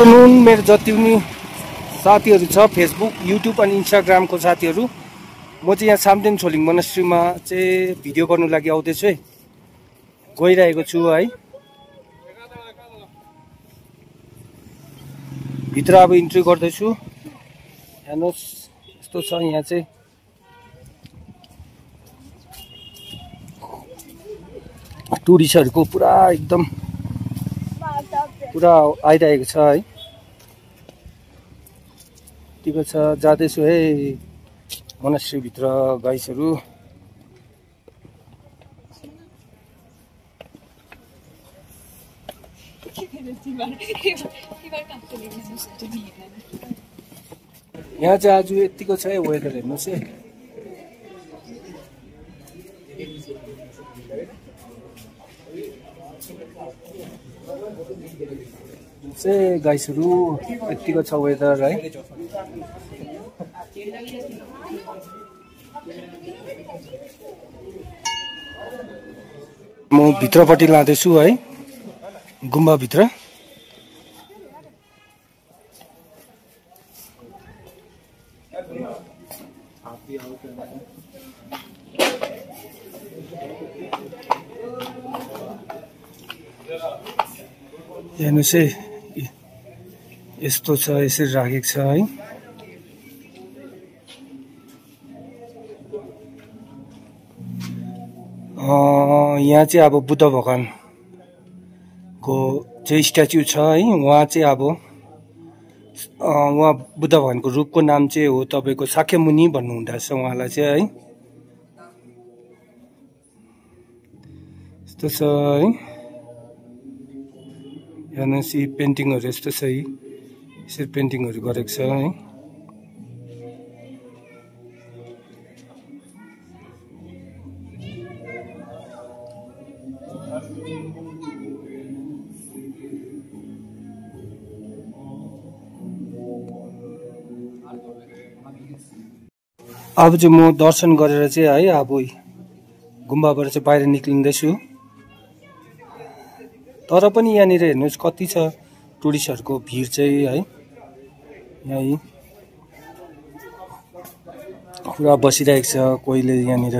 Afternoon मेरो जति पनि साथीहरू छ फेसबुक युट्युब अनि इन्स्टाग्रामको साथीहरू, म चाहिँ यहाँ सामदेन छोलिङ मोनास्ट्रीमा चाहिँ भिडियो गर्नु लागि आउँदैछु है, गइरहेको छु है। भित्र अब इन्ट्री गर्दैछु। हेर्नुहोस् यस्तो छ यहाँ चाहिँ। टुरिस्टहरूको पुरा एकदम पुरा आइरहेको छ है। ठिक छ, जाँदैछु है मोनास्ट्री भित्र गाइसहरू। यहाँ चाहिँ आज यतिको छ है वेदर, हेर्नुहोस् है। चाहिँ गाइसहरू यतिको छ वेदर है। म भित्रपट्टि लाँदैछु है, गुम्बा भित्र। हेर्नुहोस् है, यस्तो छ, यसरी राखेको छ है। यहाँ चाहिँ अब बुद्ध भगवानको चाहिँ स्ट्याचु छ है। उहाँ चाहिँ अब उहाँ बुद्ध भगवानको रूपको नाम चाहिँ हो तपाईँको शाक्यमुनि भन्नुहुँदो रहेछ उहाँलाई चाहिँ है। यस्तो छ है। हेर्नुहोस् यी पेन्टिङहरू यस्तो छ है, यसरी पेन्टिङहरू गरेको छ है। अब चाहिँ म दर्शन गरेर चाहिँ है अब गुम्बाबाट चाहिँ बाहिर निक्लिँदैछु। तर पनि यहाँनिर हेर्नुहोस् कति छ टुरिस्टहरूको भिड चाहिँ है। यहीँ पुरा बसिरहेको छ, कोहीले यहाँनिर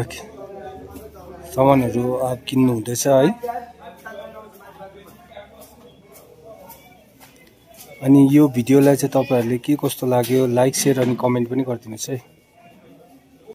सामानहरू अब किन्नु हुँदैछ है। अनि यो भिडियोलाई चाहिँ तपाईँहरूले के कस्तो लाग्यो लाइक, सेयर अनि कमेन्ट पनि गरिदिनुहोस् है।